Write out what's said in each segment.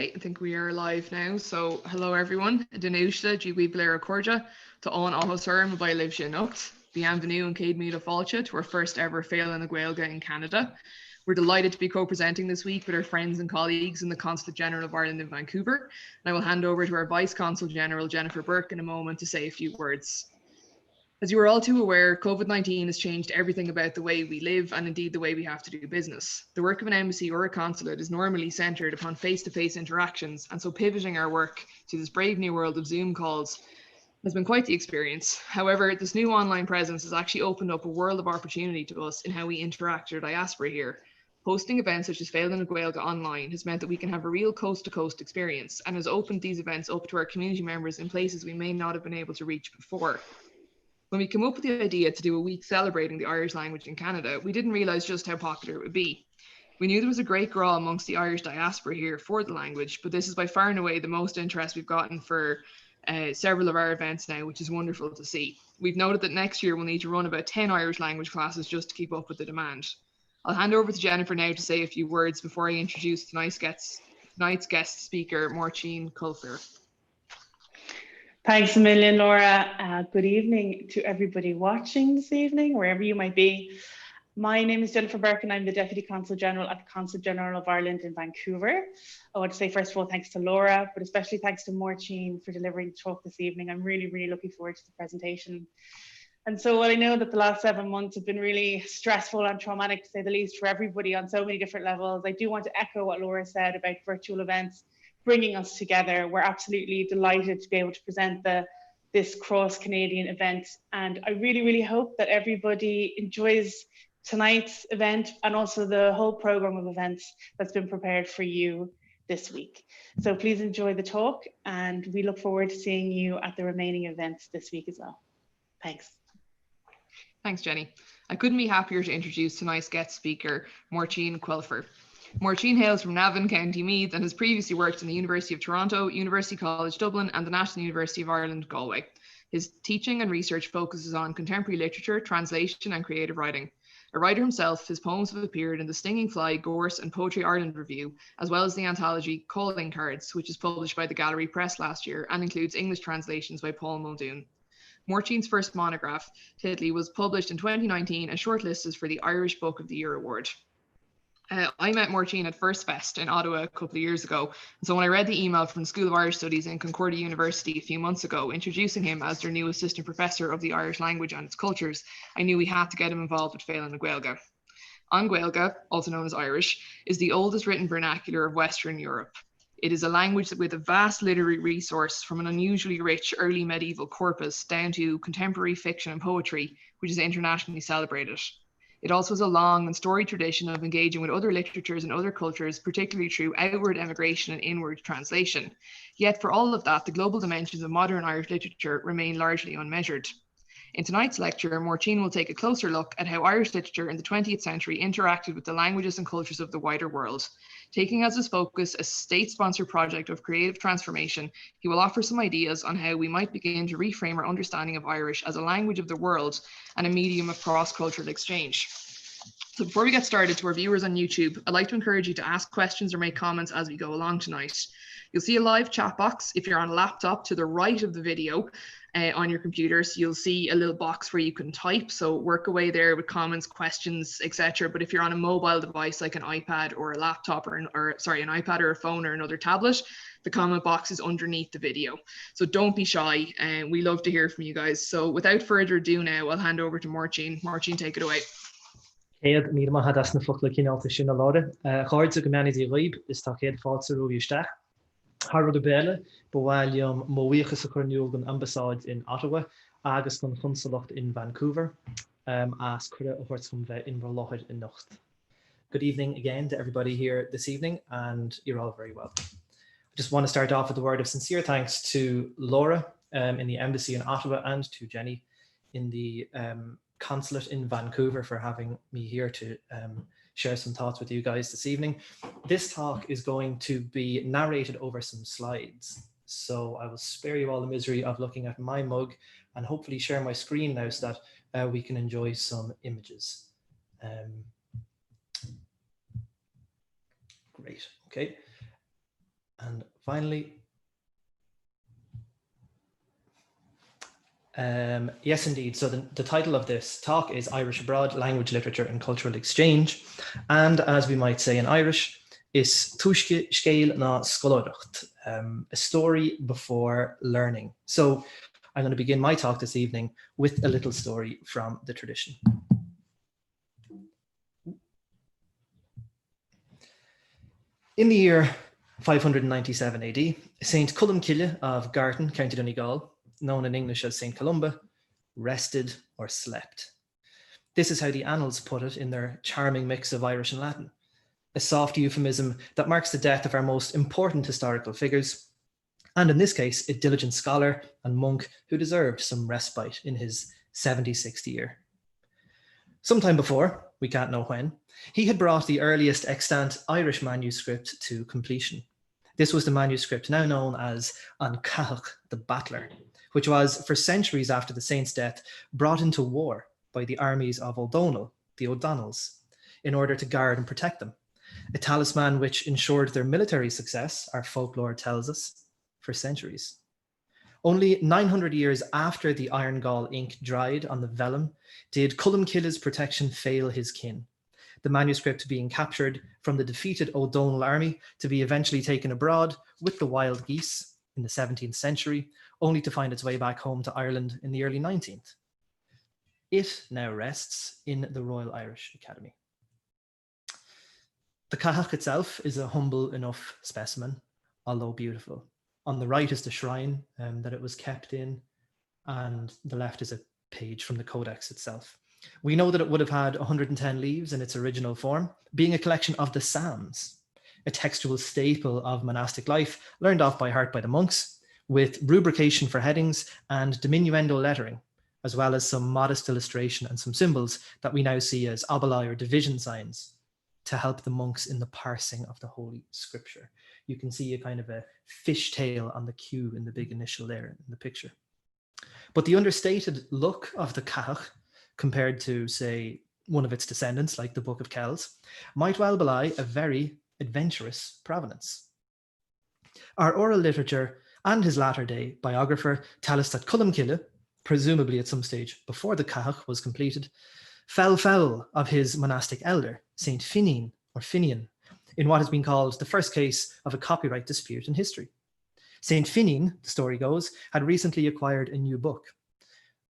Okay, I think we are live now. So, hello everyone. Denúshta, G. Blair Corja, to an áthasarm by live sin nucht. Bienvenue and Cade Mead Falcha to our first ever Fail in the Gaelga in Canada. We're delighted to be co-presenting this week with our friends and colleagues in the Consulate General of Ireland in Vancouver. And I will hand over to our Vice Consul General, Jennifer Burke, in a moment to say a few words. As you are all too aware, COVID-19 has changed everything about the way we live and indeed the way we have to do business. The work of an embassy or a consulate is normally centred upon face-to-face interactions, and so pivoting our work to this brave new world of Zoom calls has been quite the experience. However, this new online presence has actually opened up a world of opportunity to us in how we interact with our diaspora here. Hosting events such as Fail in the Gaelga online has meant that we can have a real coast-to-coast experience and has opened these events up to our community members in places we may not have been able to reach before. When we came up with the idea to do a week celebrating the Irish language in Canada, we didn't realise just how popular it would be. We knew there was a great draw amongst the Irish diaspora here for the language, but this is by far and away the most interest we've gotten for several of our events now, which is wonderful to see. We've noted that next year we'll need to run about 10 Irish language classes just to keep up with the demand. I'll hand over to Jennifer now to say a few words before I introduce tonight's guest speaker, Máirtín Columcille. Thanks a million, Laura. Good evening to everybody watching this evening, wherever you might be. My name is Jennifer Burke and I'm the Deputy Consul General at the Consulate General of Ireland in Vancouver. I want to say, first of all, thanks to Laura, but especially thanks to Máirtín for delivering the talk this evening. I'm really looking forward to the presentation. And so while I know that the last 7 months have been really stressful and traumatic, to say the least, for everybody on so many different levels, I do want to echo what Laura said about virtual events bringing us together. We're absolutely delighted to be able to present this cross-Canadian event. And I really hope that everybody enjoys tonight's event and also the whole program of events that's been prepared for you this week. So please enjoy the talk and we look forward to seeing you at the remaining events this week as well. Thanks. Thanks, Jenny. I couldn't be happier to introduce tonight's guest speaker, Máirtín Columcille. Máirtín hails from Navan, County Meath, and has previously worked in the University of Toronto, University College Dublin, and the National University of Ireland, Galway. His teaching and research focuses on contemporary literature, translation, and creative writing. A writer himself, his poems have appeared in the Stinging Fly, Gorse, and Poetry Ireland Review, as well as the anthology Calling Cards, which is published by the Gallery Press last year and includes English translations by Paul Muldoon. Máirtín's first monograph, Titley, was published in 2019 and shortlisted for the Irish Book of the Year award. I met Máirtín at First Fest in Ottawa a couple of years ago. And so when I read the email from the School of Irish Studies in Concordia University a few months ago, introducing him as their new assistant professor of the Irish language and its cultures, I knew we had to get him involved with Fail in the Gaelga. An Gaelga, also known as Irish, is the oldest written vernacular of Western Europe. It is a language with a vast literary resource from an unusually rich early medieval corpus down to contemporary fiction and poetry, which is internationally celebrated. It also has a long and storied tradition of engaging with other literatures and other cultures, particularly through outward emigration and inward translation. Yet for all of that, the global dimensions of modern Irish literature remain largely unmeasured. In tonight's lecture, Máirtín will take a closer look at how Irish literature in the 20th century interacted with the languages and cultures of the wider world. Taking as his focus a state-sponsored project of creative transformation, he will offer some ideas on how we might begin to reframe our understanding of Irish as a language of the world and a medium of cross-cultural exchange. So before we get started, to our viewers on YouTube, I'd like to encourage you to ask questions or make comments as we go along tonight. You'll see a live chat box if you're on a laptop to the right of the video on your computer. So you'll see a little box where you can type. So work away there with comments, questions, etc. But if you're on a mobile device like an iPad or a laptop or an iPad or a phone or another tablet, the comment box is underneath the video. So don't be shy, and we love to hear from you guys. So without further ado now, I'll hand over to Máirtín. Máirtín, take it away. Céad ní maithe as na fochla cinálta sin na láide. Cháirte go meanaí roimh is tá céad fáilte roimh isteach. Harvard de Belle, bhhailm móíochas a churniúil an ambasáid in Ottawa, agus gan chonsulacht in Vancouver, as cuire a thuirt bheith in Roláthid in Nocht. Good evening again to everybody here this evening, and you're all very welcome. I just want to start off with a word of sincere thanks to Laura in the embassy in Ottawa and to Jenny in the consulate in Vancouver for having me here to share some thoughts with you guys this evening. This talk is going to be narrated over some slides, so I will spare you all the misery of looking at my mug and hopefully share my screen now so that we can enjoy some images. Great, okay. And finally, yes, indeed. So the title of this talk is Irish Abroad, Language, Literature and Cultural Exchange. And as we might say in Irish, is tuisce scéil ná scoláireacht, a story before learning. So I'm going to begin my talk this evening with a little story from the tradition. In the year 597 AD, Saint Columcille of Gartan, County Donegal, known in English as Saint Columba, rested or slept. This is how the annals put it in their charming mix of Irish and Latin, a soft euphemism that marks the death of our most important historical figures, and in this case, a diligent scholar and monk who deserved some respite in his 76th year. Sometime before, we can't know when, he had brought the earliest extant Irish manuscript to completion. This was the manuscript now known as An Gúm, the Battler, which was, for centuries after the saint's death, brought into war by the armies of O'Donnell, the O'Donnells, in order to guard and protect them, a talisman which ensured their military success, our folklore tells us, for centuries. Only 900 years after the Iron Gall ink dried on the vellum did Columcille's protection fail his kin, the manuscript being captured from the defeated O'Donnell army to be eventually taken abroad with the wild geese in the 17th century, only to find its way back home to Ireland in the early 19th. It now rests in the Royal Irish Academy. The Catach itself is a humble enough specimen, although beautiful. On the right is the shrine that it was kept in, and the left is a page from the codex itself. We know that it would have had 110 leaves in its original form, being a collection of the Psalms, a textual staple of monastic life, learned off by heart by the monks, with rubrication for headings and diminuendo lettering, as well as some modest illustration and some symbols that we now see as oboli or division signs to help the monks in the parsing of the Holy Scripture. You can see a kind of a fishtail on the Q in the big initial there in the picture. But the understated look of the Catach, compared to, say, one of its descendants, like the Book of Kells, might well belie a very adventurous provenance. Our oral literature and his latter-day biographer tell us that Columcille, presumably at some stage before the Catach was completed, fell foul of his monastic elder, Saint Finian, or Finian, in what has been called the first case of a copyright dispute in history. Saint Finian, the story goes, had recently acquired a new book,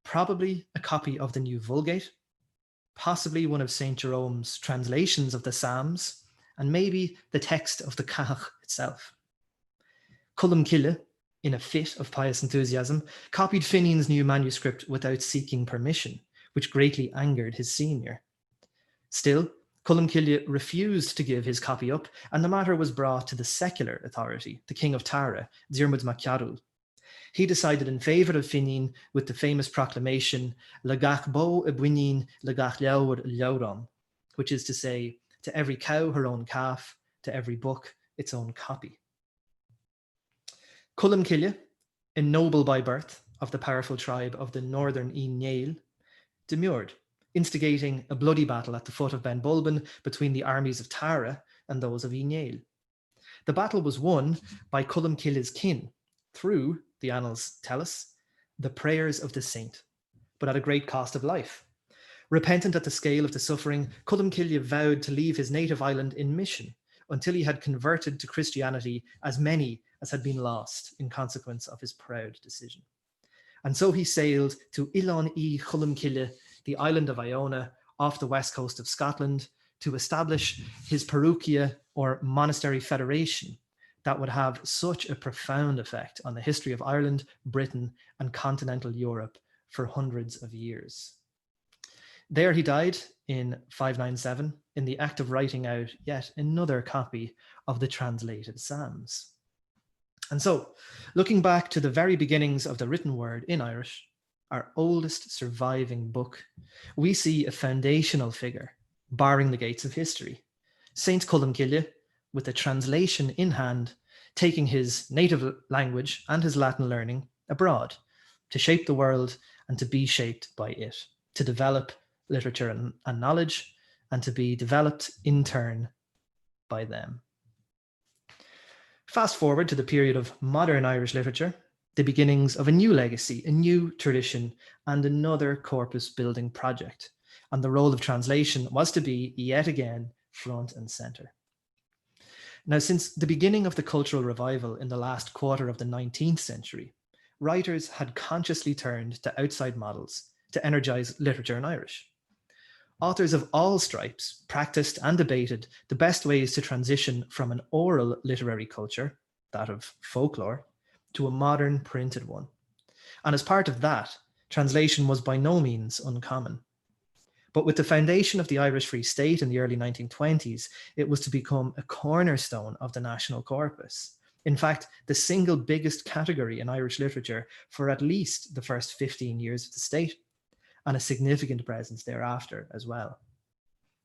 probably a copy of the New Vulgate, possibly one of Saint Jerome's translations of the Psalms, and maybe the text of the Catach itself. Columcille, in a fit of pious enthusiasm, copied Finian's new manuscript without seeking permission, which greatly angered his senior. Still, Columcille refused to give his copy up, and the matter was brought to the secular authority, the King of Tara, Diarmuid mac Ceadúil. He decided in favour of Finian with the famous proclamation, Le gach bo a buinin, le gach leabhar leabhran, which is to say, to every cow her own calf, to every book its own copy. Columcille, a noble by birth of the powerful tribe of the northern Ín demurred, instigating a bloody battle at the foot of Ben Bulben between the armies of Tara and those of Ín. The battle was won by Columcille's kin through, the annals tell us, the prayers of the saint, but at a great cost of life. Repentant at the scale of the suffering, Columcille vowed to leave his native island in mission until he had converted to Christianity as many as had been lost in consequence of his proud decision. And so he sailed to Ilan y Columcille, the island of Iona, off the west coast of Scotland, to establish his parukia or monastery federation that would have such a profound effect on the history of Ireland, Britain, and continental Europe for hundreds of years. There he died in 597 in the act of writing out yet another copy of the translated Psalms. And so, looking back to the very beginnings of the written word in Irish, our oldest surviving book, we see a foundational figure barring the gates of history. Saint Columcille, with a translation in hand, taking his native language and his Latin learning abroad to shape the world and to be shaped by it, to develop literature and knowledge, and to be developed in turn by them. Fast forward to the period of modern Irish literature, the beginnings of a new legacy, a new tradition, and another corpus building project. And the role of translation was to be, yet again, front and centre. Now, since the beginning of the cultural revival in the last quarter of the 19th century, writers had consciously turned to outside models to energise literature in Irish. Authors of all stripes practiced and debated the best ways to transition from an oral literary culture, that of folklore, to a modern printed one. And as part of that, translation was by no means uncommon. But with the foundation of the Irish Free State in the early 1920s, it was to become a cornerstone of the national corpus. In fact, the single biggest category in Irish literature for at least the first 15 years of the state, and a significant presence thereafter as well.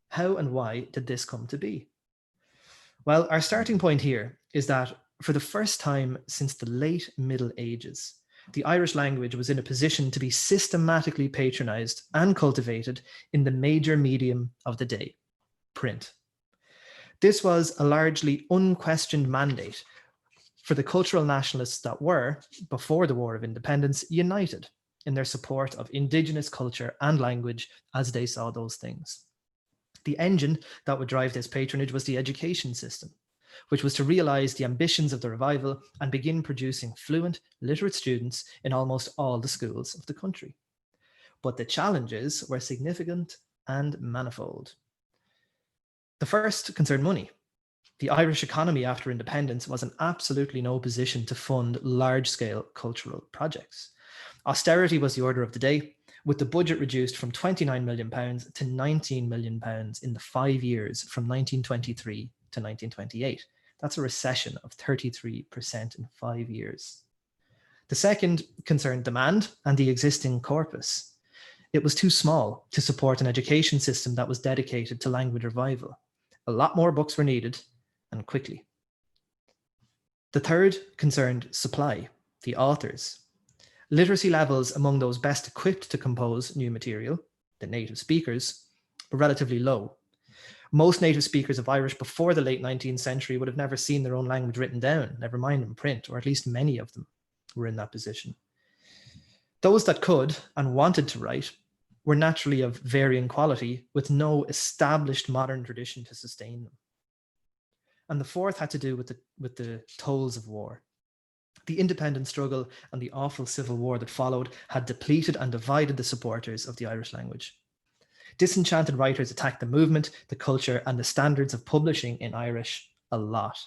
How and why did this come to be? Well, our starting point here is that for the first time since the late Middle Ages, the Irish language was in a position to be systematically patronised and cultivated in the major medium of the day, print. This was a largely unquestioned mandate for the cultural nationalists that were, before the War of Independence, united in their support of Indigenous culture and language as they saw those things. The engine that would drive this patronage was the education system, which was to realise the ambitions of the revival and begin producing fluent, literate students in almost all the schools of the country. But the challenges were significant and manifold. The first concerned money. The Irish economy after independence was in absolutely no position to fund large-scale cultural projects. Austerity was the order of the day, with the budget reduced from £29 million to £19 million in the 5 years from 1923 to 1928. That's a recession of 33% in 5 years. The second concerned demand and the existing corpus. It was too small to support an education system that was dedicated to language revival. A lot more books were needed, and quickly. The third concerned supply, the authors. Literacy levels among those best equipped to compose new material, the native speakers, were relatively low. Most native speakers of Irish before the late 19th century would have never seen their own language written down, never mind in print, or at least many of them were in that position. Those that could and wanted to write were naturally of varying quality, with no established modern tradition to sustain them. And the fourth had to do with the tolls of war. The independence struggle and the awful civil war that followed had depleted and divided the supporters of the Irish language. Disenchanted writers attacked the movement, the culture, and the standards of publishing in Irish a lot.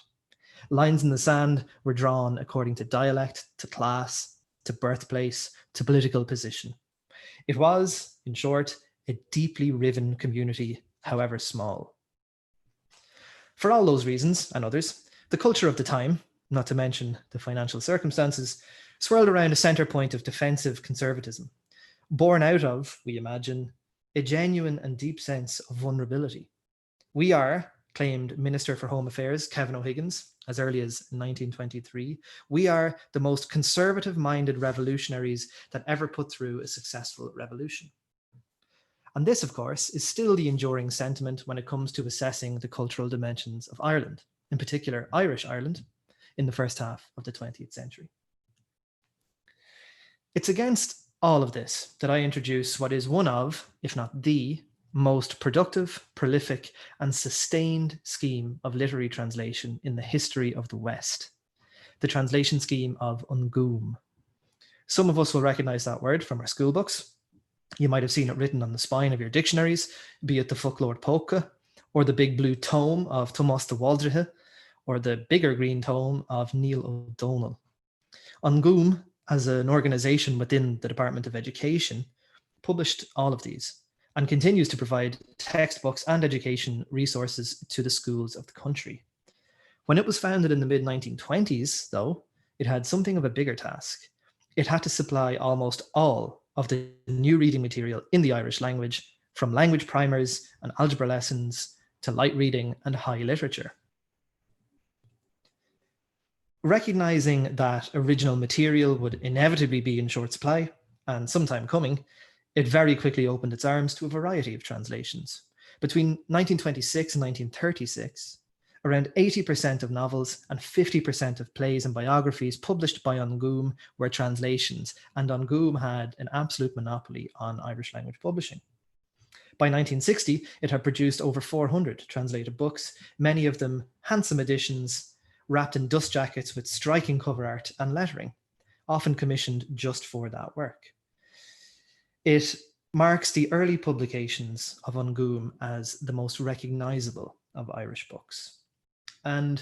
Lines in the sand were drawn according to dialect, to class, to birthplace, to political position. It was, in short, a deeply riven community, however small. For all those reasons and others, the culture of the time, not to mention the financial circumstances, swirled around a centre point of defensive conservatism, born out of, we imagine, a genuine and deep sense of vulnerability. We are, claimed Minister for Home Affairs Kevin O'Higgins as early as 1923, we are the most conservative-minded revolutionaries that ever put through a successful revolution. And this, of course, is still the enduring sentiment when it comes to assessing the cultural dimensions of Ireland, in particular Irish Ireland, in the first half of the 20th century. It's against all of this that I introduce what is one of, if not the, most productive, prolific, and sustained scheme of literary translation in the history of the West, the translation scheme of An Gúm. Some of us will recognize that word from our school books. You might have seen it written on the spine of your dictionaries, be it the Folklore Polka, or the big blue tome of Tomás de Waldrithe, or the bigger green tome of Neil O'Donnell. An Gúm, as an organisation within the Department of Education, published all of these and continues to provide textbooks and education resources to the schools of the country. When it was founded in the mid-1920s, though, it had something of a bigger task. It had to supply almost all of the new reading material in the Irish language, from language primers and algebra lessons to light reading and high literature. Recognizing that original material would inevitably be in short supply, and sometime coming, it very quickly opened its arms to a variety of translations. Between 1926 and 1936, Around 80% of novels and 50% of plays and biographies published by An Gúm were translations, and An Gúm had an absolute monopoly on Irish language publishing. By 1960, it had produced over 400 translated books, many of them handsome editions, wrapped in dust jackets with striking cover art and lettering, often commissioned just for that work. It marks the early publications of An Gúm as the most recognisable of Irish books. And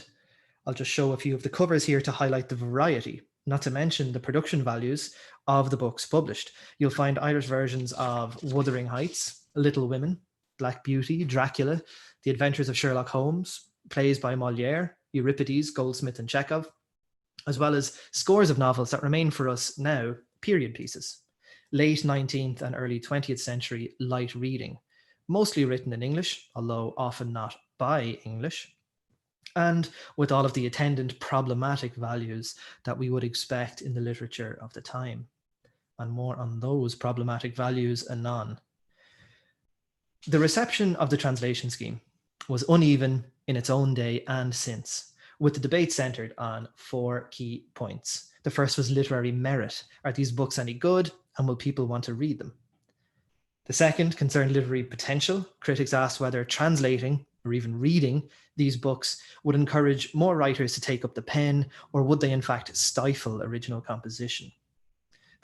I'll just show a few of the covers here to highlight the variety, not to mention the production values of the books published. You'll find Irish versions of Wuthering Heights, Little Women, Black Beauty, Dracula, The Adventures of Sherlock Holmes, plays by Molière, Euripides, Goldsmith and Chekhov, as well as scores of novels that remain for us now period pieces. Late 19th and early 20th century light reading, mostly written in English, although often not by English, and with all of the attendant problematic values that we would expect in the literature of the time. And more on those problematic values anon. The reception of the translation scheme was uneven in its own day and since, with the debate centered on 4 key points. The first was literary merit. Are these books any good, and will people want to read them? The second concerned literary potential. Critics asked whether translating or even reading these books would encourage more writers to take up the pen, or would they in fact stifle original composition?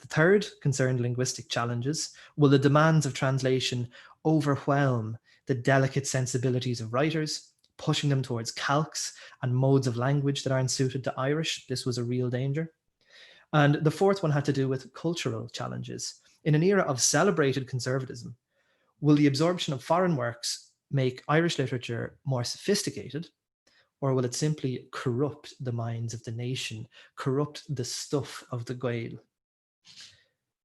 The third concerned linguistic challenges. Will the demands of translation overwhelm the delicate sensibilities of writers, pushing them towards calques and modes of language that aren't suited to Irish? This was a real danger. And the fourth one had to do with cultural challenges. In an era of celebrated conservatism, will the absorption of foreign works make Irish literature more sophisticated, or will it simply corrupt the minds of the nation, corrupt the stuff of the Gael?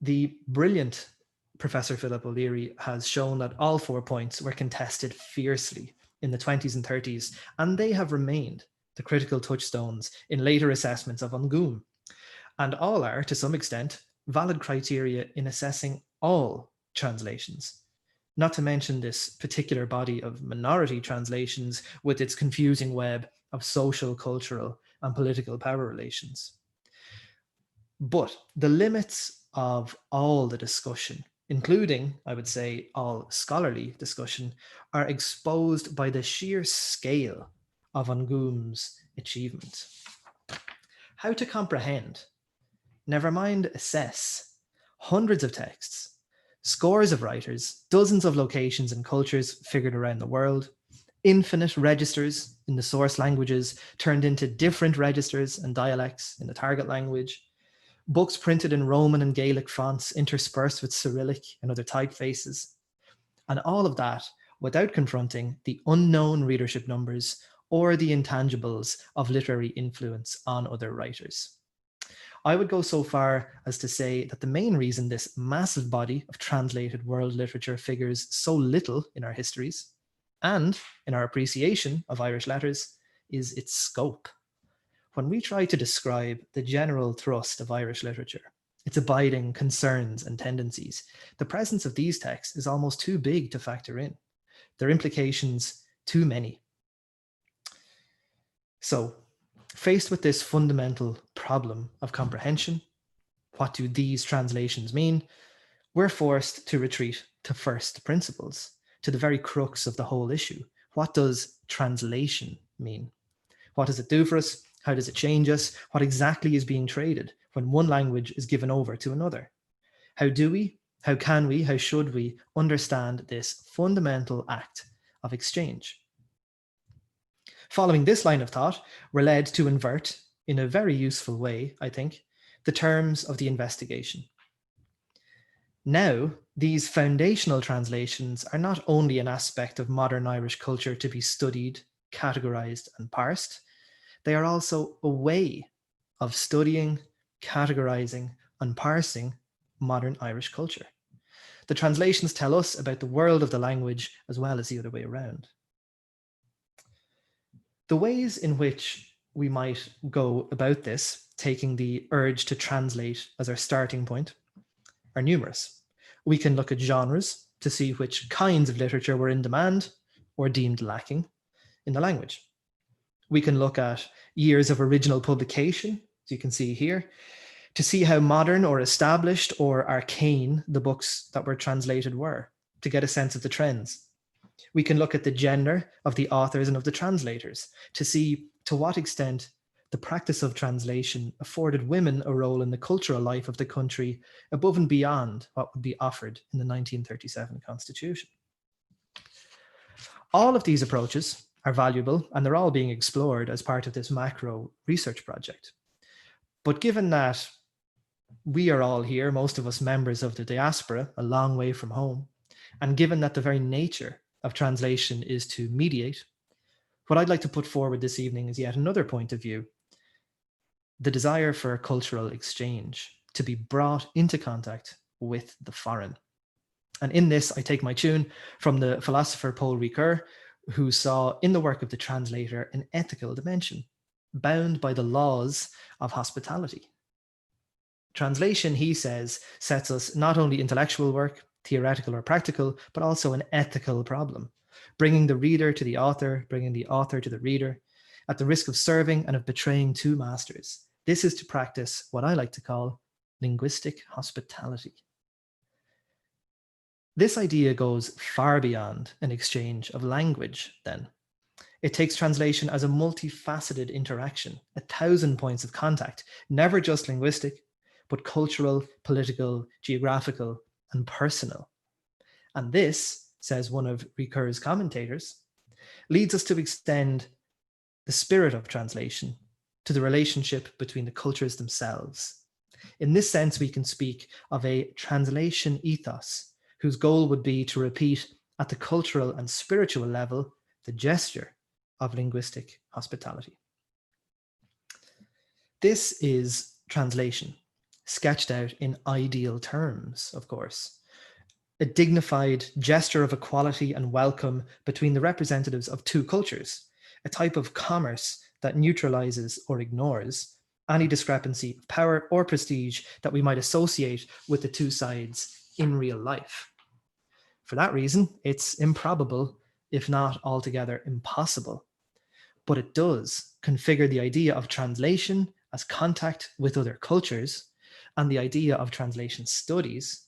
The brilliant Professor Philip O'Leary has shown that all 4 points were contested fiercely in the 20s and 30s, and they have remained the critical touchstones in later assessments of An Gúm, and all are, to some extent, valid criteria in assessing all translations, not to mention this particular body of minority translations with its confusing web of social, cultural, and political power relations. But the limits of all the discussion, including, I would say, all scholarly discussion, are exposed by the sheer scale of An Gúm's achievement. How to comprehend, never mind assess, hundreds of texts, scores of writers, dozens of locations and cultures figured around the world, infinite registers in the source languages turned into different registers and dialects in the target language, books printed in Roman and Gaelic fonts interspersed with Cyrillic and other typefaces, and all of that without confronting the unknown readership numbers or the intangibles of literary influence on other writers. I would go so far as to say that the main reason this massive body of translated world literature figures so little in our histories and in our appreciation of Irish letters is its scope. When we try to describe the general thrust of Irish literature, its abiding concerns and tendencies, the presence of these texts is almost too big to factor in. Their implications too many. So, faced with this fundamental problem of comprehension, what do these translations mean? We're forced to retreat to first principles, to the very crux of the whole issue. What does translation mean? What does it do for us? How does it change us? What exactly is being traded when one language is given over to another? How do we, how can we, how should we understand this fundamental act of exchange? Following this line of thought, we're led to invert, in a very useful way, I think, the terms of the investigation. Now, these foundational translations are not only an aspect of modern Irish culture to be studied, categorized, and parsed, they are also a way of studying, categorizing, and parsing modern Irish culture. The translations tell us about the world of the language as well as the other way around. The ways in which we might go about this, taking the urge to translate as our starting point, are numerous. We can look at genres to see which kinds of literature were in demand or deemed lacking in the language. We can look at years of original publication, as you can see here, to see how modern or established or arcane the books that were translated were, to get a sense of the trends. We can look at the gender of the authors and of the translators to see to what extent the practice of translation afforded women a role in the cultural life of the country above and beyond what would be offered in the 1937 Constitution. All of these approaches are valuable and they're all being explored as part of this macro research project. But given that we are all here, most of us members of the diaspora, a long way from home, and given that the very nature of translation is to mediate, what I'd like to put forward this evening is yet another point of view: the desire for cultural exchange, to be brought into contact with the foreign. And in this, I take my tune from the philosopher Paul Ricoeur, who saw in the work of the translator an ethical dimension, bound by the laws of hospitality. Translation, he says, sets us not only intellectual work, theoretical or practical, but also an ethical problem, bringing the reader to the author, bringing the author to the reader, at the risk of serving and of betraying two masters. This is to practice what I like to call linguistic hospitality. This idea goes far beyond an exchange of language, then. It takes translation as a multifaceted interaction, 1,000 points of contact, never just linguistic, but cultural, political, geographical, and personal. And this, says one of Ricoeur's commentators, leads us to extend the spirit of translation to the relationship between the cultures themselves. In this sense, we can speak of a translation ethos, whose goal would be to repeat at the cultural and spiritual level the gesture of linguistic hospitality. This is translation, sketched out in ideal terms, of course. A dignified gesture of equality and welcome between the representatives of two cultures, a type of commerce that neutralizes or ignores any discrepancy of power or prestige that we might associate with the two sides in real life. For that reason, it's improbable, if not altogether impossible. But it does configure the idea of translation as contact with other cultures and the idea of translation studies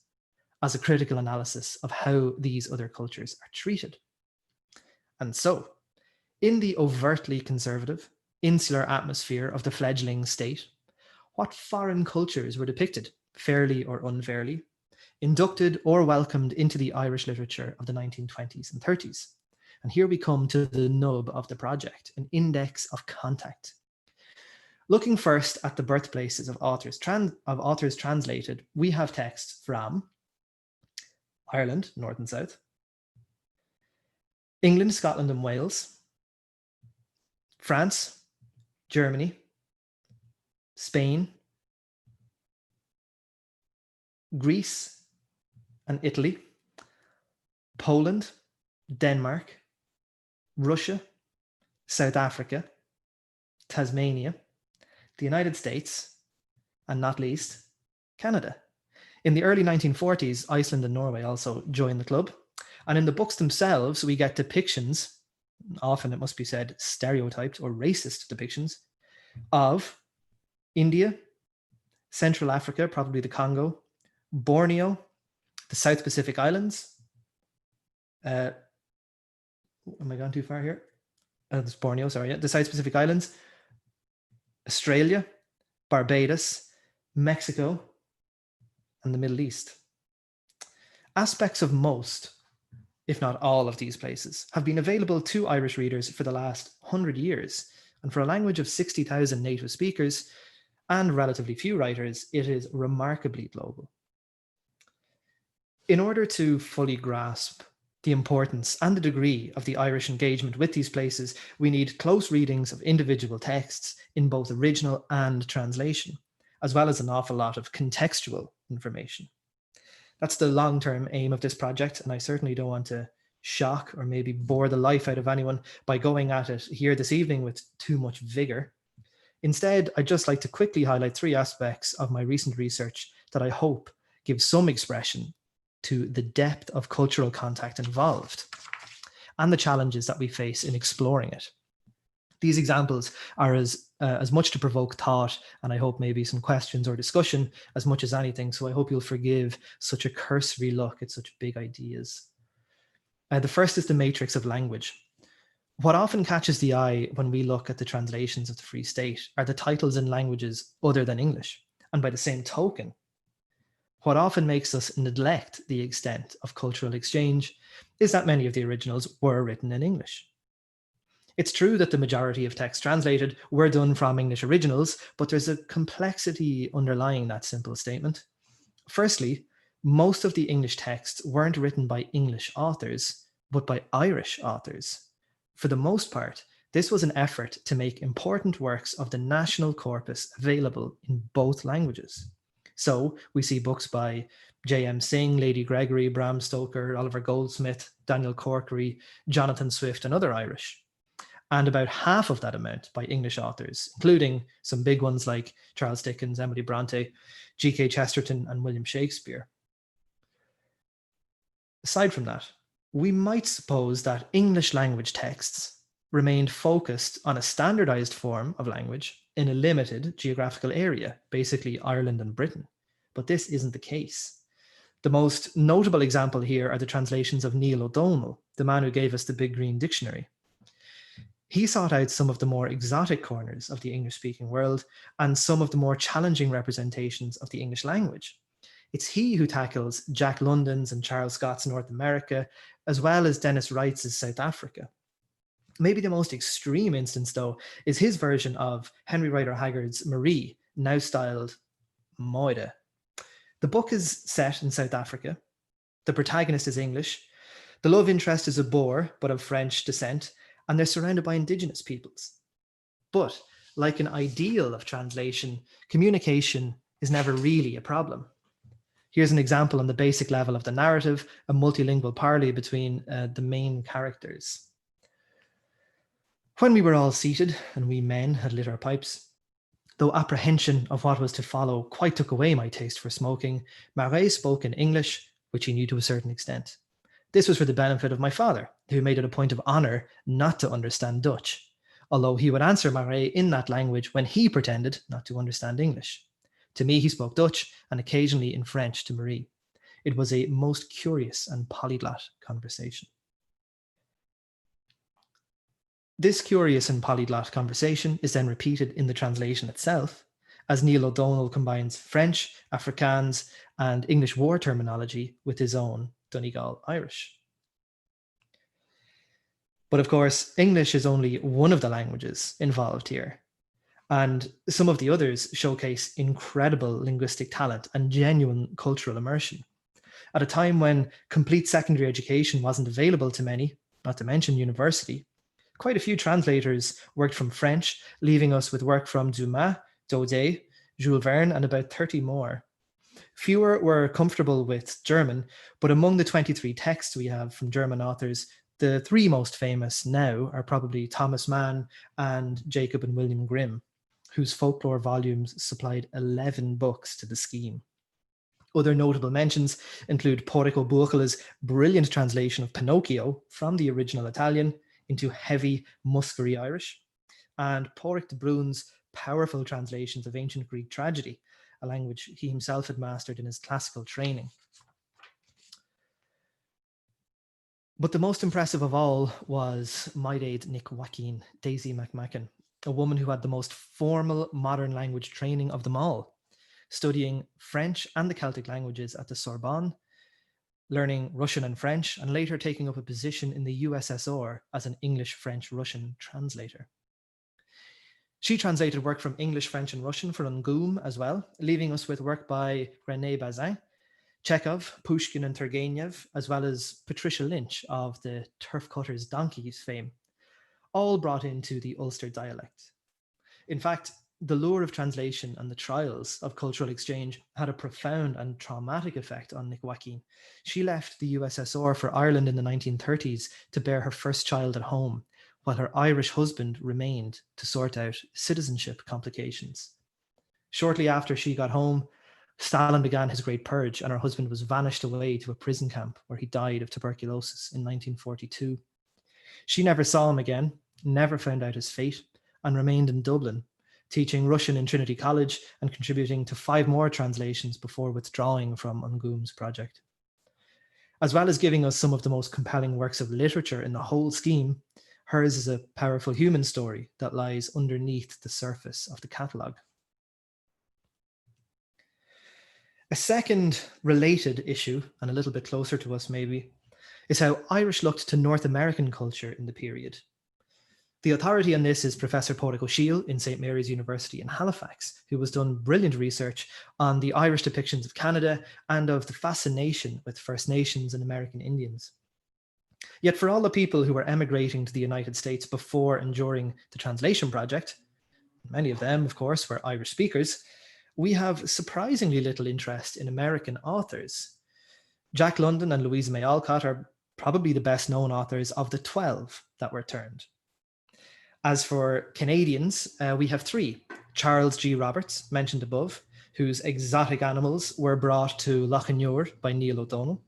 as a critical analysis of how these other cultures are treated. And so, in the overtly conservative, insular atmosphere of the fledgling state, what foreign cultures were depicted, fairly or unfairly, inducted or welcomed into the Irish literature of the 1920s and 30s? And here we come to the nub of the project, an index of contact. Looking first at the birthplaces of authors translated, we have texts from Ireland, North and South, England, Scotland and Wales, France, Germany, Spain, Greece and Italy, Poland, Denmark, Russia, South Africa, Tasmania, the United States, and not least, Canada. In the early 1940s, Iceland and Norway also joined the club. And in the books themselves, we get depictions, often it must be said stereotyped or racist depictions, of India, Central Africa, probably the Congo, Borneo, the South Pacific Islands. Am I gone too far here? It's Borneo, sorry. Yeah. The South Pacific Islands, Australia, Barbados, Mexico, and the Middle East. Aspects of most, if not all of these places, have been available to Irish readers for the last 100 years. And for a language of 60,000 native speakers and relatively few writers, it is remarkably global. In order to fully grasp the importance and the degree of the Irish engagement with these places, we need close readings of individual texts in both original and translation, as well as an awful lot of contextual information. That's the long-term aim of this project, and I certainly don't want to shock or maybe bore the life out of anyone by going at it here this evening with too much vigor. Instead, I'd just like to quickly highlight 3 aspects of my recent research that I hope give some expression to the depth of cultural contact involved and the challenges that we face in exploring it. These examples are as much to provoke thought, and I hope maybe some questions or discussion as much as anything. So I hope you'll forgive such a cursory look at such big ideas. The first is the matrix of language. What often catches the eye when we look at the translations of the Free State are the titles in languages other than English. And by the same token, what often makes us neglect the extent of cultural exchange is that many of the originals were written in English. It's true that the majority of texts translated were done from English originals, but there's a complexity underlying that simple statement. Firstly, most of the English texts weren't written by English authors, but by Irish authors. For the most part, this was an effort to make important works of the national corpus available in both languages. So we see books by J.M. Synge, Lady Gregory, Bram Stoker, Oliver Goldsmith, Daniel Corkery, Jonathan Swift, and other Irish. And about half of that amount by English authors, including some big ones like Charles Dickens, Emily Bronte, G.K. Chesterton, and William Shakespeare. Aside from that, we might suppose that English language texts remained focused on a standardized form of language in a limited geographical area, basically Ireland and Britain. But this isn't the case. The most notable example here are the translations of Neil O'Donnell, the man who gave us the Big Green Dictionary. He sought out some of the more exotic corners of the English-speaking world and some of the more challenging representations of the English language. It's he who tackles Jack London's and Charles Scott's North America, as well as Dennis Wright's South Africa. Maybe the most extreme instance, though, is his version of Henry Rider Haggard's Marie, now styled Moida. The book is set in South Africa. The protagonist is English. The love interest is a Boer, but of French descent, and they're surrounded by indigenous peoples. But like an ideal of translation, communication is never really a problem. Here's an example on the basic level of the narrative, a multilingual parley between the main characters. When we were all seated and we men had lit our pipes, though apprehension of what was to follow quite took away my taste for smoking, Marais spoke in English, which he knew to a certain extent. This was for the benefit of my father, who made it a point of honour not to understand Dutch, although he would answer Marais in that language when he pretended not to understand English. To me, he spoke Dutch and occasionally in French to Marie. It was a most curious and polyglot conversation. This curious and polyglot conversation is then repeated in the translation itself, as Neil O'Donnell combines French, Afrikaans, and English war terminology with his own Donegal Irish. But of course, English is only one of the languages involved here, and some of the others showcase incredible linguistic talent and genuine cultural immersion. At a time when complete secondary education wasn't available to many, not to mention university, quite a few translators worked from French, leaving us with work from Dumas, Daudet, Jules Verne, and about 30 more. Fewer were comfortable with German, but among the 23 texts we have from German authors, the three most famous now are probably Thomas Mann and Jacob and William Grimm, whose folklore volumes supplied 11 books to the scheme. Other notable mentions include Porrico Buchela's brilliant translation of Pinocchio from the original Italian into heavy, muskery Irish, and Porric de Brun's powerful translations of ancient Greek tragedy, a language he himself had mastered in his classical training. But the most impressive of all was Maid Nic Joaquin, Daisy McMacken, a woman who had the most formal modern language training of them all, studying French and the Celtic languages at the Sorbonne, learning Russian and French, and later taking up a position in the USSR as an English, French, Russian translator. She translated work from English, French, and Russian for An Gúm as well, leaving us with work by René Bazin, Chekhov, Pushkin, and Turgenev, as well as Patricia Lynch of the Turf Cutters' Donkeys fame, all brought into the Ulster dialect. In fact, the lure of translation and the trials of cultural exchange had a profound and traumatic effect on Nic Joaquin. She left the USSR for Ireland in the 1930s to bear her first child at home, while her Irish husband remained to sort out citizenship complications. Shortly after she got home, Stalin began his Great Purge, and her husband was vanished away to a prison camp where he died of tuberculosis in 1942. She never saw him again, never found out his fate, and remained in Dublin, teaching Russian in Trinity College and contributing to 5 more translations before withdrawing from An Gúm's project. As well as giving us some of the most compelling works of literature in the whole scheme, hers is a powerful human story that lies underneath the surface of the catalogue. A second related issue, and a little bit closer to us maybe, is how Irish looked to North American culture in the period. The authority on this is Professor Columcille in St. Mary's University in Halifax, who has done brilliant research on the Irish depictions of Canada and of the fascination with First Nations and American Indians. Yet for all the people who were emigrating to the United States before and during the translation project, many of them, of course, were Irish speakers, we have surprisingly little interest in American authors. Jack London and Louisa May Alcott are probably the best known authors of the 12 that were turned. As for Canadians, we have 3. Charles G. Roberts, mentioned above, whose exotic animals were brought to Lochinure by Neil O'Donnell.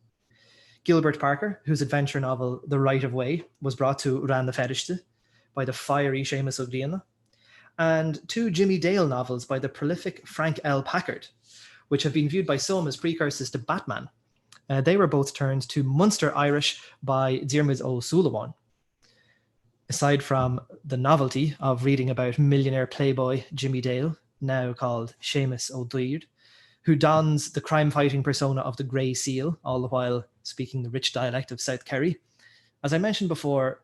Gilbert Parker, whose adventure novel The Right of Way was brought to Ran the Ferrichte by the fiery Seamus O'Gleana. And 2 Jimmy Dale novels by the prolific Frank L. Packard, which have been viewed by some as precursors to Batman. They were both turned to Munster Irish by Diarmuid O'Sullivan. Aside from the novelty of reading about millionaire playboy Jimmy Dale, now called Seamus O'Dwyer, who dons the crime-fighting persona of the Grey Seal, all the while speaking the rich dialect of South Kerry. As I mentioned before,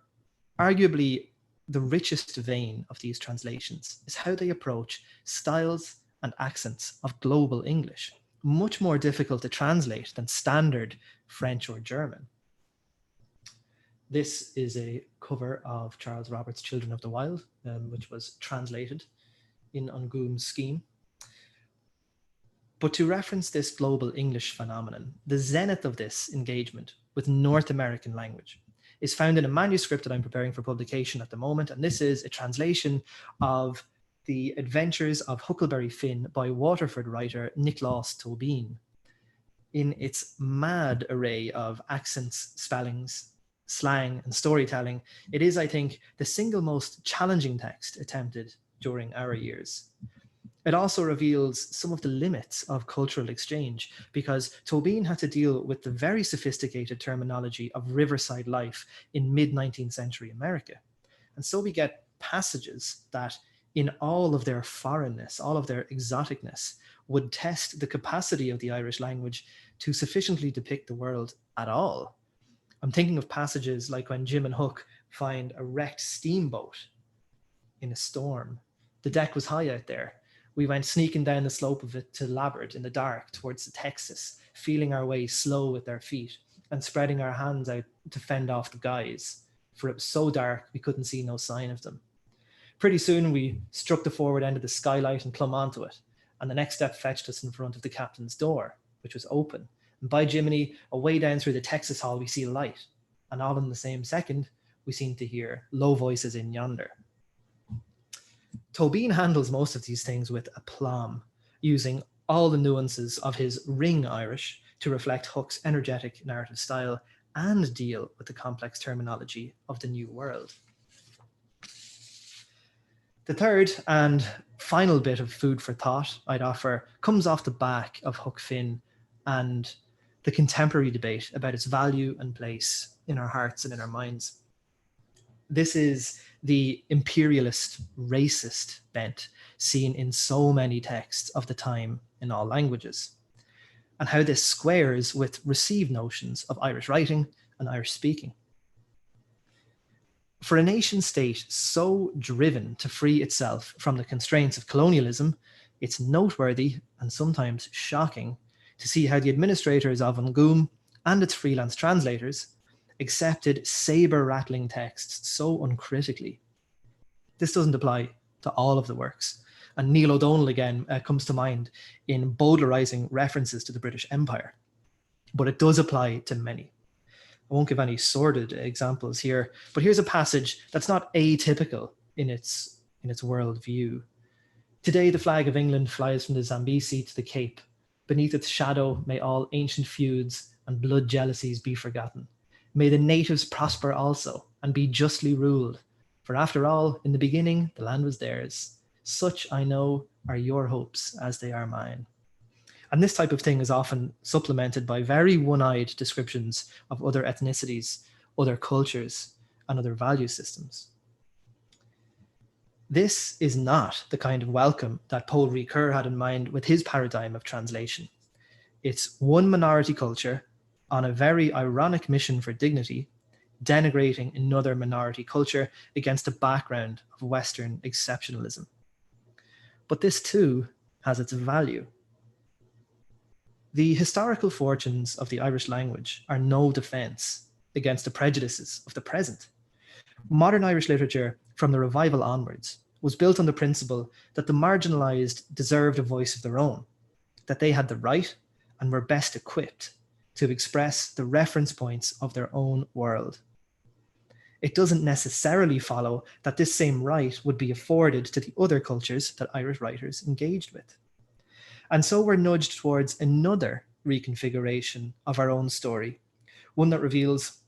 arguably the richest vein of these translations is how they approach styles and accents of global English, much more difficult to translate than standard French or German. This is a cover of Charles Roberts' Children of the Wild, which was translated in An Gúm's scheme. But to reference this global English phenomenon, the zenith of this engagement with North American language is found in a manuscript that I'm preparing for publication at the moment, and this is a translation of The Adventures of Huckleberry Finn by Waterford writer Nicolaus Tobin. In its mad array of accents, spellings, slang, and storytelling, it is, I think, the single most challenging text attempted during our years. It also reveals some of the limits of cultural exchange, because Tobin had to deal with the very sophisticated terminology of riverside life in mid-19th century America. And so we get passages that, in all of their foreignness, all of their exoticness, would test the capacity of the Irish language to sufficiently depict the world at all. I'm thinking of passages like when Jim and Hook find a wrecked steamboat in a storm. The deck was high out there. We went sneaking down the slope of it to Labard in the dark towards the Texas, feeling our way slow with our feet and spreading our hands out to fend off the guys, for it was so dark we couldn't see no sign of them. Pretty soon we struck the forward end of the skylight and plumb onto it, and the next step fetched us in front of the captain's door, which was open. And by Jiminy, away down through the Texas hall, we see a light. And all in the same second, we seem to hear low voices in yonder. Tobin handles most of these things with aplomb, using all the nuances of his ring Irish to reflect Hook's energetic narrative style and deal with the complex terminology of the New World. The third and final bit of food for thought I'd offer comes off the back of Huck Finn and the contemporary debate about its value and place in our hearts and in our minds. This is the imperialist, racist bent seen in so many texts of the time in all languages, and how this squares with received notions of Irish writing and Irish speaking. For a nation state so driven to free itself from the constraints of colonialism, it's noteworthy and sometimes shocking to see how the administrators of An Gúm and its freelance translators accepted saber-rattling texts so uncritically. This doesn't apply to all of the works, and Neil O'Donnell again comes to mind in Bowdlerizing references to the British Empire, but it does apply to many. I won't give any sordid examples here, but here's a passage that's not atypical in its worldview. Today the flag of England flies from the Zambesi to the Cape. Beneath its shadow may all ancient feuds and blood jealousies be forgotten. May the natives prosper also and be justly ruled. For after all, in the beginning, the land was theirs. Such, I know, are your hopes as they are mine. And this type of thing is often supplemented by very one-eyed descriptions of other ethnicities, other cultures, and other value systems. This is not the kind of welcome that Paul Ricoeur had in mind with his paradigm of translation. It's one minority culture on a very ironic mission for dignity, denigrating another minority culture against a background of Western exceptionalism. But this too has its value. The historical fortunes of the Irish language are no defense against the prejudices of the present. Modern Irish literature, from the revival onwards, was built on the principle that the marginalized deserved a voice of their own, that they had the right and were best equipped to express the reference points of their own world. It doesn't necessarily follow that this same right would be afforded to the other cultures that Irish writers engaged with. And so we're nudged towards another reconfiguration of our own story, one that reveals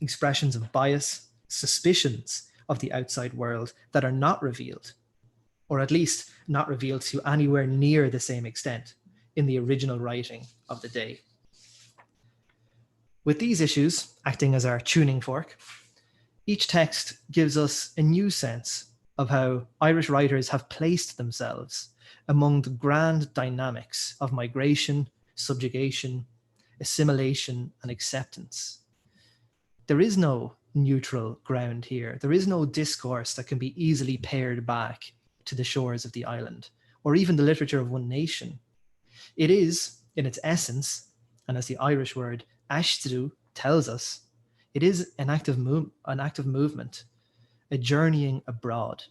expressions of bias, suspicions of the outside world that are not revealed, or at least not revealed to anywhere near the same extent in the original writing of the day. With these issues acting as our tuning fork, each text gives us a new sense of how Irish writers have placed themselves among the grand dynamics of migration, subjugation, assimilation, and acceptance. There is no neutral ground here. There is no discourse that can be easily pared back to the shores of the island, or even the literature of one nation. It is, in its essence, and as the Irish word aistru tells us, it is an active movement, a journeying abroad.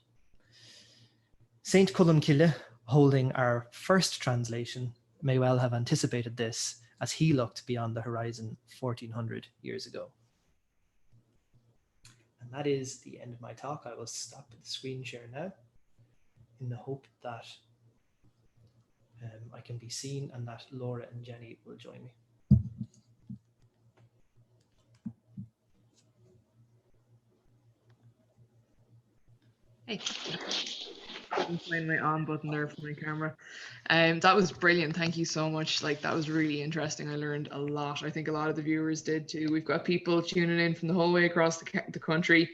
Saint Columcille, holding our first translation, may well have anticipated this as he looked beyond the horizon 1400 years ago. And that is the end of my talk. I will stop the screen share now in the hope that I can be seen and that Laura and Jenny will join me. Hey, I couldn't find my on button there for my camera. That was brilliant. Thank you so much. Like, that was really interesting. I learned a lot. I think a lot of the viewers did too. We've got people tuning in from the whole way across the country,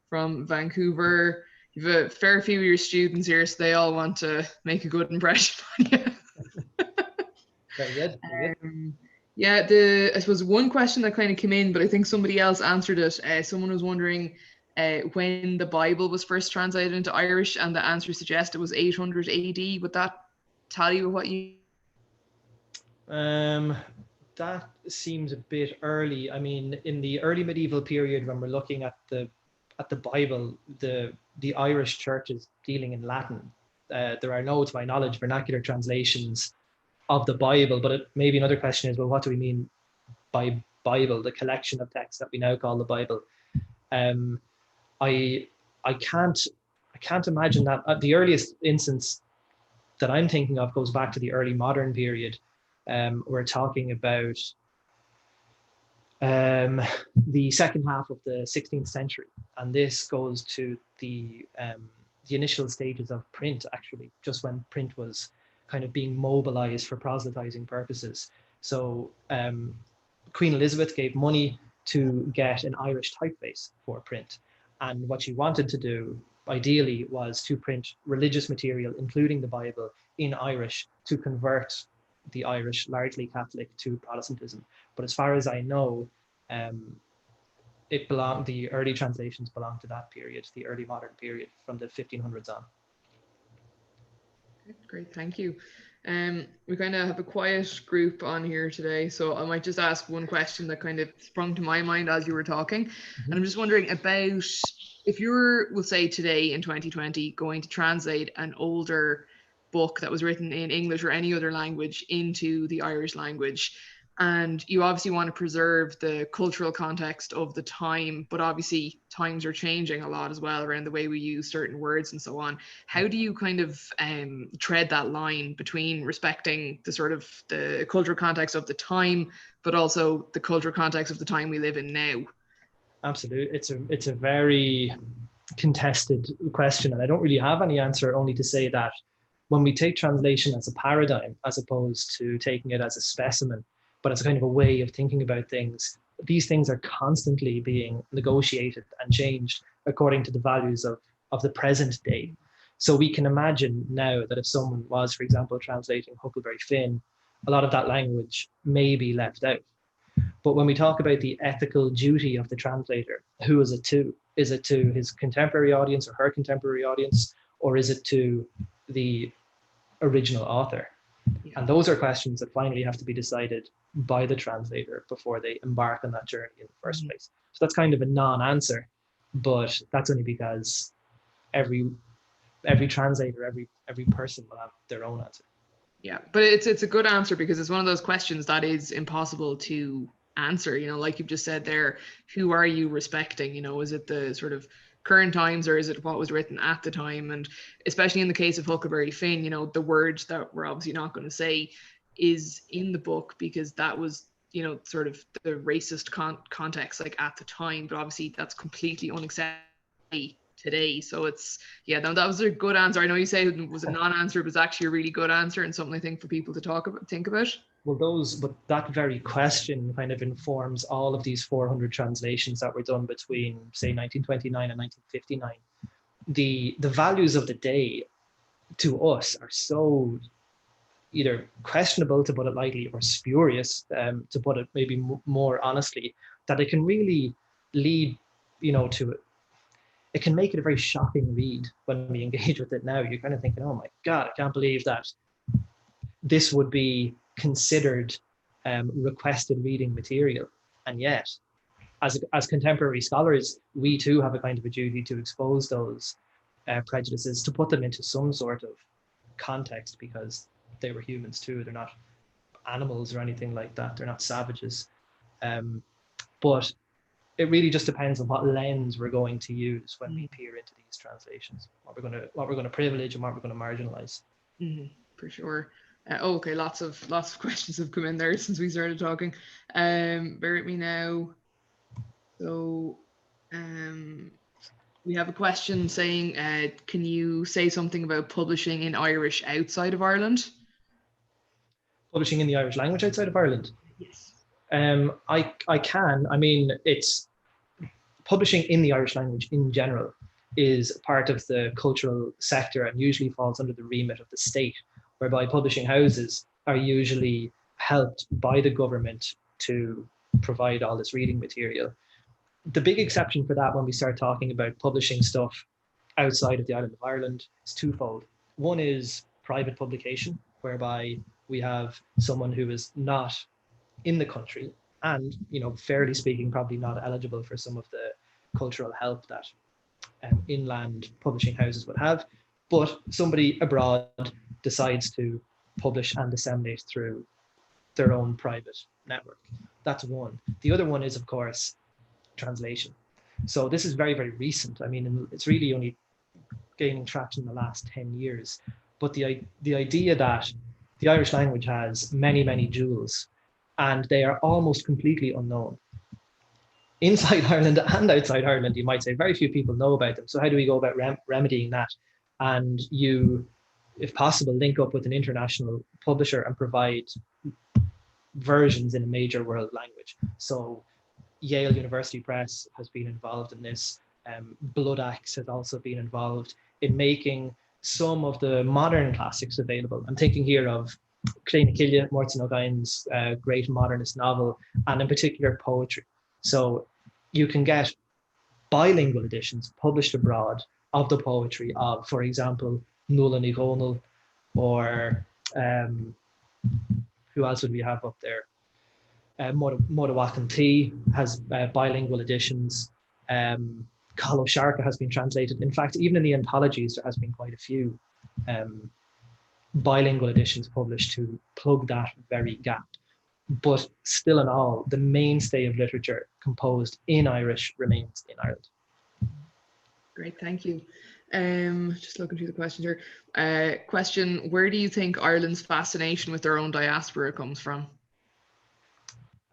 from Vancouver. You've a fair few of your students here, so they all want to make a good impression on you. Very good. Very good. Yeah, I suppose one question that kind of came in, but I think somebody else answered it. Someone was wondering when the Bible was first translated into Irish, and the answer suggests it was 800 AD. Would that tally with what you? That seems a bit early. I mean, in the early medieval period, when we're looking at the Bible, the Irish church is dealing in Latin. There are no, to my knowledge, vernacular translations of the Bible. But maybe another question is, well, what do we mean by Bible, the collection of texts that we now call the Bible? I can't imagine that. The earliest instance that I'm thinking of goes back to the early modern period. We're talking about the second half of the 16th century, and this goes to the initial stages of print, actually, just when print was kind of being mobilized for proselytizing purposes. So Queen Elizabeth gave money to get an Irish typeface for print. And what she wanted to do, ideally, was to print religious material, including the Bible, in Irish to convert the Irish, largely Catholic, to Protestantism. But as far as I know, the early translations belong to that period, the early modern period, from the 1500s on. Great, thank you. We kind of have a quiet group on here today, so I might just ask one question that kind of sprung to my mind as you were talking. And I'm just wondering about if you're, we'll say today in 2020, going to translate an older book that was written in English or any other language into the Irish language, and you obviously want to preserve the cultural context of the time, but obviously times are changing a lot as well around the way we use certain words and so on. How do you kind of tread that line between respecting the sort of the cultural context of the time, but also the cultural context of the time we live in now? Absolutely. It's a very contested question, and I don't really have any answer, only to say that when we take translation as a paradigm, as opposed to taking it as a specimen, but as a kind of a way of thinking about things, these things are constantly being negotiated and changed according to the values of the present day. So we can imagine now that if someone was, for example, translating Huckleberry Finn, a lot of that language may be left out. But when we talk about the ethical duty of the translator, who is it to? Is it to his contemporary audience or her contemporary audience, or is it to the original author? Yeah. And those are questions that finally have to be decided by the translator before they embark on that journey in the first place. So that's kind of a non-answer, but that's only because every translator, every person will have their own answer. Yeah, but it's a good answer, because it's one of those questions that is impossible to answer. Like you've just said there, who are you respecting? Is it the sort of current times, or is it what was written at the time? And especially in the case of Huckleberry Finn, the words that we're obviously not going to say is in the book because that was sort of the racist context like at the time, but obviously that's completely unacceptable today. So it's, yeah, that was a good answer. I know you say it was a non-answer, but it was actually a really good answer and something I think for people to think about. Well, but that very question kind of informs all of these 400 translations that were done between, say, 1929 and 1959. The values of the day to us are so either questionable, to put it lightly, or spurious, to put it maybe more honestly, that it can really lead, to it. It can make it a very shocking read when we engage with it now. You're kind of thinking, oh my God, I can't believe that this would be considered requested reading material. And yet, as contemporary scholars, we too have a kind of a duty to expose those prejudices, to put them into some sort of context, because they were humans too. They're not animals or anything like that. They're not savages. But it really just depends on what lens we're going to use when we peer into these translations, what we're going to privilege and what we're going to marginalize. For sure. Okay, lots of questions have come in there since we started talking. Bear with me now. So we have a question saying, can you say something about publishing in Irish outside of Ireland? Publishing in the Irish language outside of Ireland? Yes. I can. I mean, it's publishing in the Irish language in general is part of the cultural sector and usually falls under the remit of the state, whereby publishing houses are usually helped by the government to provide all this reading material. The big exception for that when we start talking about publishing stuff outside of the island of Ireland is twofold. One is private publication, whereby we have someone who is not in the country and, fairly speaking, probably not eligible for some of the cultural help that inland publishing houses would have, but somebody abroad decides to publish and disseminate through their own private network. That's one. The other one is, of course, translation. So this is very, very recent. I mean, it's really only gaining traction in the last 10 years. But the idea that the Irish language has many, many jewels, and they are almost completely unknown. Inside Ireland and outside Ireland, you might say very few people know about them. So how do we go about remedying that? And you, if possible, link up with an international publisher and provide versions in a major world language. So Yale University Press has been involved in this. Blood Axe has also been involved in making some of the modern classics available. I'm thinking here of Columcille, Morton O'Gein's great modernist novel, and in particular poetry. So you can get bilingual editions published abroad of the poetry of, for example, Nuala Ní Dhomhnaill, or who else would we have up there? Modawakan T has bilingual editions. Columcille has been translated. In fact, even in the anthologies, there has been quite a few bilingual editions published to plug that very gap. But still in all, the mainstay of literature composed in Irish remains in Ireland. Great, thank you. Just looking through the questions here. Question, where do you think Ireland's fascination with their own diaspora comes from?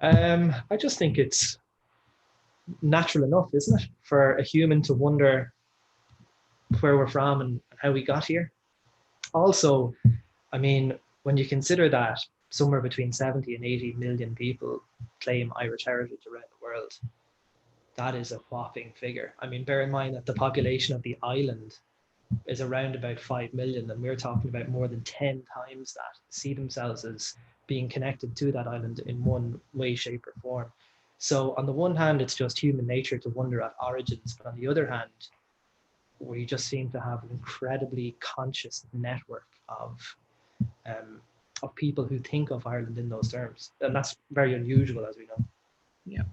I just think it's natural enough, isn't it, for a human to wonder where we're from and how we got here. Also, I mean, when you consider that somewhere between 70 and 80 million people claim Irish heritage around the world, that is a whopping figure. I mean, bear in mind that the population of the island is around about 5 million, and we're talking about more than 10 times that see themselves as being connected to that island in one way, shape, or form. So on the one hand, it's just human nature to wonder at origins, but on the other hand, we just seem to have an incredibly conscious network of people who think of Ireland in those terms, and that's very unusual, as we know. Yeah.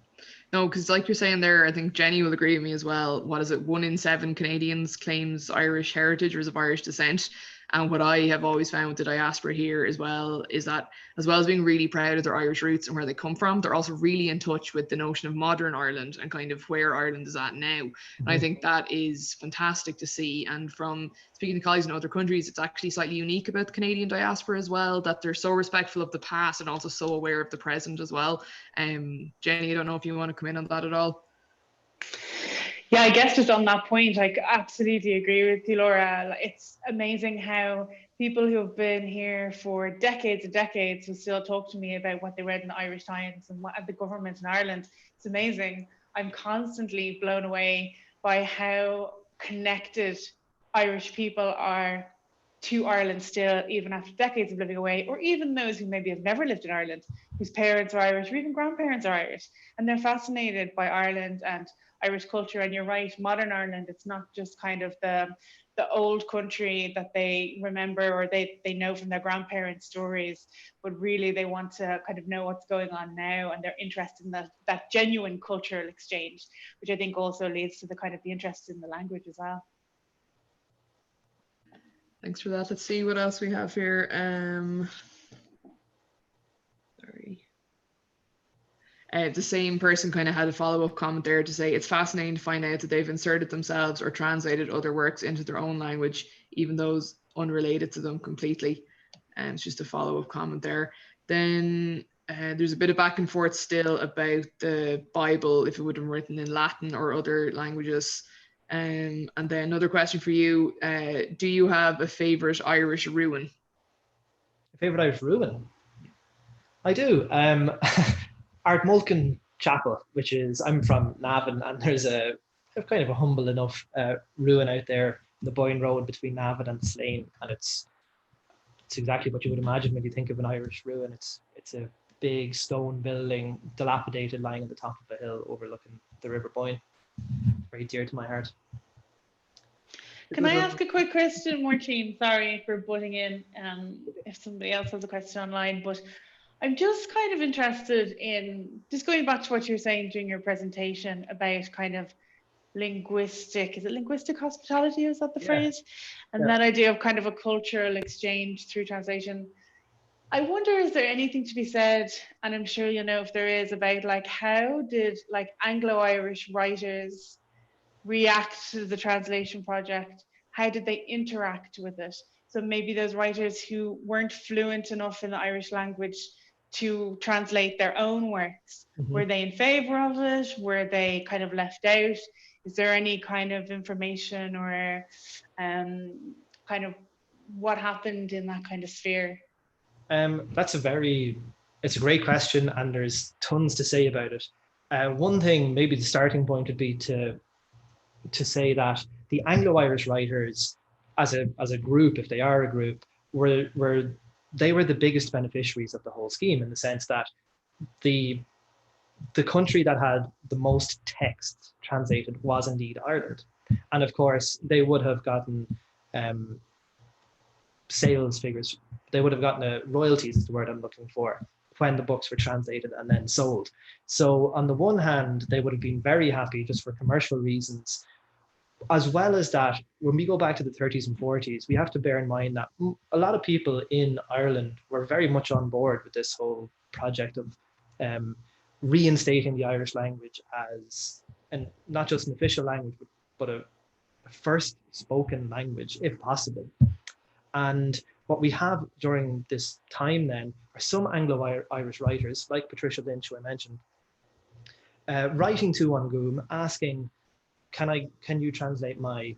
No, because like you're saying there, I think Jenny will agree with me as well. What is it? 1 in 7 Canadians claims Irish heritage or is of Irish descent. And what I have always found with the diaspora here as well is that, as well as being really proud of their Irish roots and where they come from, they're also really in touch with the notion of modern Ireland and kind of where Ireland is at now. And I think that is fantastic to see. And from speaking to colleagues in other countries, it's actually slightly unique about the Canadian diaspora as well, that they're so respectful of the past and also so aware of the present as well. Jenny, I don't know if you want to come in on that at all. Yeah, I guess just on that point, I absolutely agree with you, Laura. It's amazing how people who have been here for decades and decades will still talk to me about what they read in the Irish Times and what the government in Ireland. It's amazing. I'm constantly blown away by how connected Irish people are to Ireland still, even after decades of living away, or even those who maybe have never lived in Ireland, whose parents are Irish or even grandparents are Irish, and they're fascinated by Ireland and Irish culture. And you're right, modern Ireland, it's not just kind of the old country that they remember or they know from their grandparents' stories, but really they want to kind of know what's going on now, and they're interested in that genuine cultural exchange, which I think also leads to the kind of the interest in the language as well. Thanks for that. Let's see what else we have here. Sorry. The same person kind of had a follow-up comment there to say it's fascinating to find out that they've inserted themselves or translated other works into their own language, even those unrelated to them completely. And it's just a follow-up comment there. Then there's a bit of back and forth still about the Bible, if it would have been written in Latin or other languages. And then another question for you, do you have a favourite Irish ruin? A favourite Irish ruin? I do. Art Mulkin Chapel, which is, I'm from Navan, and there's a kind of a humble enough ruin out there, the Boyne Road between Navan and Slane, and it's exactly what you would imagine when you think of an Irish ruin. It's a big stone building, dilapidated, lying at the top of a hill overlooking the River Boyne. Very dear to my heart. Can I ask a quick question, Maureen? Sorry for butting in if somebody else has a question online, but I'm just kind of interested in just going back to what you were saying during your presentation about kind of linguistic hospitality? Is that the phrase? And that idea of kind of a cultural exchange through translation. I wonder, is there anything to be said, and I'm sure you'll know if there is, about like how did like Anglo-Irish writers react to the translation project? How did they interact with it? So maybe those writers who weren't fluent enough in the Irish language to translate their own works, were they in favor of it? Were they kind of left out? Is there any kind of information or kind of what happened in that kind of sphere? It's a great question, and there's tons to say about it. One thing, maybe the starting point would be to say that the Anglo-Irish writers, as a group, if they are a group, were the biggest beneficiaries of the whole scheme, in the sense that the country that had the most text translated was indeed Ireland. And of course, they would have gotten sales figures. They would have gotten royalties, is the word I'm looking for, when the books were translated and then sold. So on the one hand, they would have been very happy just for commercial reasons. As well as that, when we go back to the 30s and 40s, we have to bear in mind that a lot of people in Ireland were very much on board with this whole project of reinstating the Irish language as, and not just an official language, but a first spoken language, if possible. And what we have during this time then are some Anglo-Irish writers, like Patricia Lynch, who I mentioned, writing to An Gúm, asking, can you translate my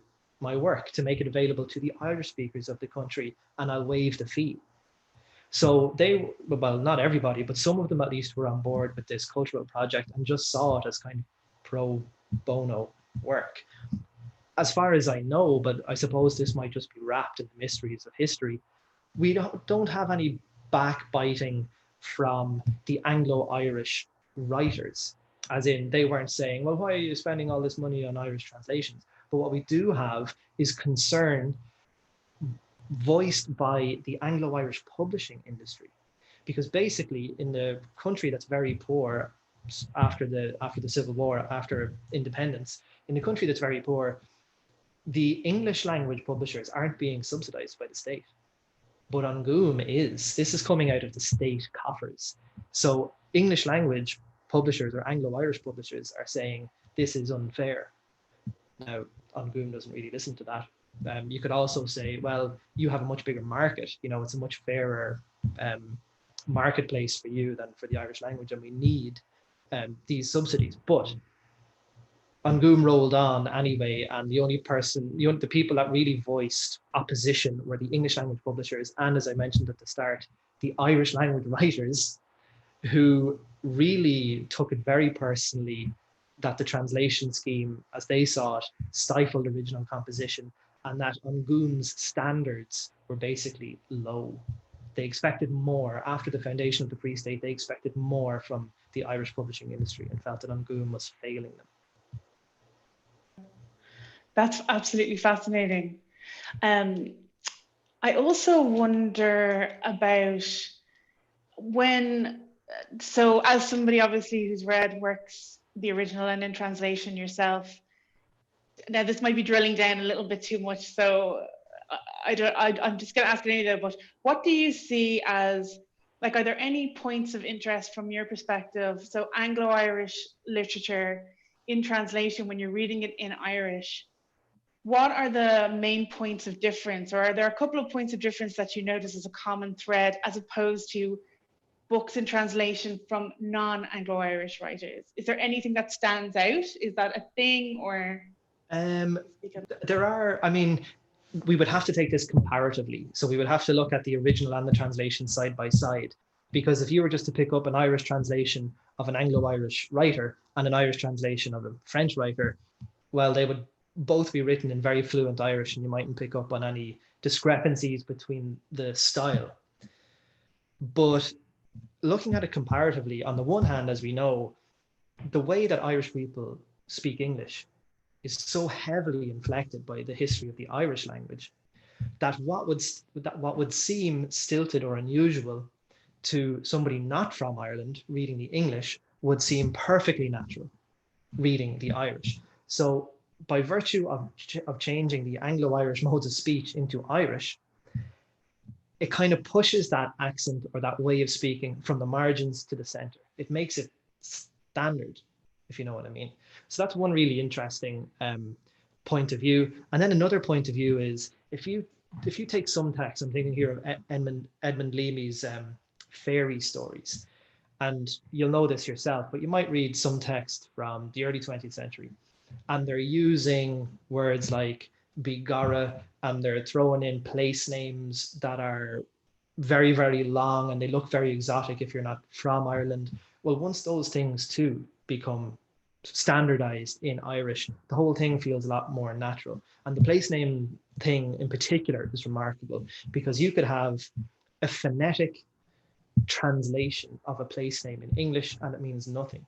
my work to make it available to the Irish speakers of the country, and I'll waive the fee. So they, well, not everybody, but some of them at least were on board with this cultural project and just saw it as kind of pro bono work. As far as I know, but I suppose this might just be wrapped in the mysteries of history, we don't have any backbiting from the Anglo-Irish writers, as in they weren't saying, well, why are you spending all this money on Irish translations? But what we do have is concern voiced by the Anglo-Irish publishing industry, because basically in the country that's very poor after the Civil War, after independence, in the country that's very poor, the English language publishers aren't being subsidized by the state, but An Gúm is. This is coming out of the state coffers. So English language publishers or Anglo-Irish publishers are saying this is unfair. Now, An Gúm doesn't really listen to that. You could also say, well, you have a much bigger market. You know, it's a much fairer marketplace for you than for the Irish language, and we need these subsidies. But An Gúm rolled on anyway, and the people that really voiced opposition were the English language publishers, and as I mentioned at the start, the Irish language writers, who really took it very personally that the translation scheme, as they saw it, stifled original composition, and that An Gúm's standards were basically low. They expected more. After the foundation of the Free State, they expected more from the Irish publishing industry and felt that An Gúm was failing them. That's absolutely fascinating. I also wonder about so as somebody obviously who's read works, the original and in translation yourself, now this might be drilling down a little bit too much, so I'm just going to ask Anita, but what do you see as, like, are there any points of interest from your perspective? So Anglo-Irish literature in translation, when you're reading it in Irish, what are the main points of difference? Or are there a couple of points of difference that you notice as a common thread, as opposed to books in translation from non-Anglo-Irish writers? Is there anything that stands out? Is that a thing, or? There are, I mean, we would have to take this comparatively. So we would have to look at the original and the translation side by side. Because if you were just to pick up an Irish translation of an Anglo-Irish writer and an Irish translation of a French writer, well, they would both be written in very fluent Irish, and you mightn't pick up on any discrepancies between the style. But looking at it comparatively, on the one hand, as we know, the way that Irish people speak English is so heavily inflected by the history of the Irish language that what would seem stilted or unusual to somebody not from Ireland reading the English would seem perfectly natural reading the Irish. So by virtue of changing the Anglo-Irish modes of speech into Irish, it kind of pushes that accent or that way of speaking from the margins to the center. It makes it standard, if you know what I mean. So that's one really interesting point of view. And then another point of view is if you take some text, I'm thinking here of Edmund Leamy's fairy stories, and you'll know this yourself, but you might read some text from the early 20th century, and they're using words like Bigara, and they're throwing in place names that are very, very long, and they look very exotic if you're not from Ireland. Well, once those things too become standardized in Irish, the whole thing feels a lot more natural. And the place name thing in particular is remarkable, because you could have a phonetic translation of a place name in English and it means nothing.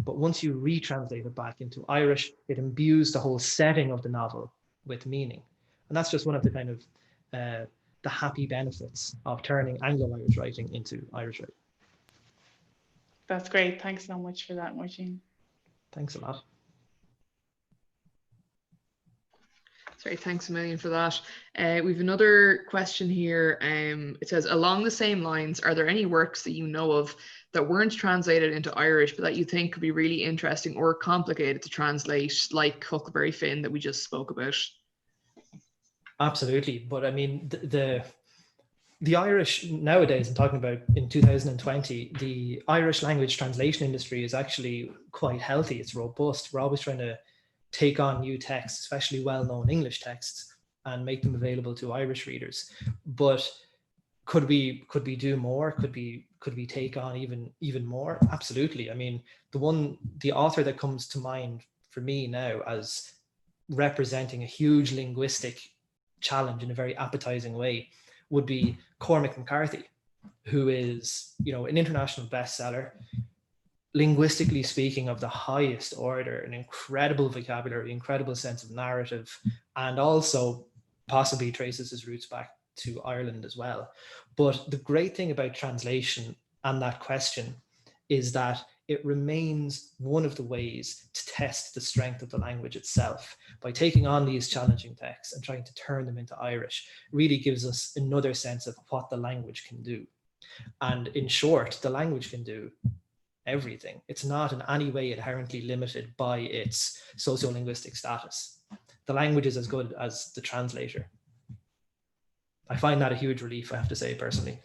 But once you retranslate it back into Irish, it imbues the whole setting of the novel with meaning. And that's just one of the kind of the happy benefits of turning Anglo-Irish writing into Irish writing. That's great. Thanks so much for that, Martin. Thanks a lot. Sorry, thanks a million for that. We've another question here. It says, along the same lines, are there any works that you know of that weren't translated into Irish, but that you think could be really interesting or complicated to translate, like Huckleberry Finn that we just spoke about? Absolutely. But I mean, the Irish nowadays, I'm talking about in 2020, the Irish language translation industry is actually quite healthy. It's robust. We're always trying to take on new texts, especially well-known English texts, and make them available to Irish readers. But could we do more? Could we take on even more? Absolutely. I mean, the author that comes to mind for me now as representing a huge linguistic challenge in a very appetizing way would be Cormac McCarthy, who is, an international bestseller, linguistically speaking, of the highest order, an incredible vocabulary, incredible sense of narrative, and also possibly traces his roots back to Ireland as well. But the great thing about translation and that question is that it remains one of the ways to test the strength of the language itself. By taking on these challenging texts and trying to turn them into Irish really gives us another sense of what the language can do. And in short, the language can do everything. It's not in any way inherently limited by its sociolinguistic status. The language is as good as the translator. I find that a huge relief, I have to say, personally.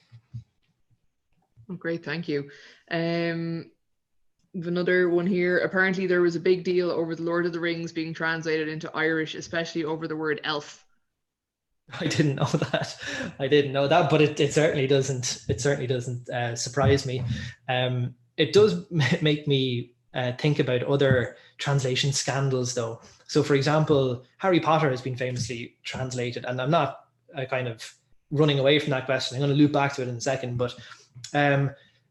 Oh, great, thank you. We have another one here. Apparently there was a big deal over the Lord of the Rings being translated into Irish, especially over the word elf. I didn't know that. But it certainly doesn't. It certainly doesn't surprise me. It does make me think about other translation scandals, though. So, for example, Harry Potter has been famously translated, and I'm not kind of running away from that question. I'm going to loop back to it in a second, but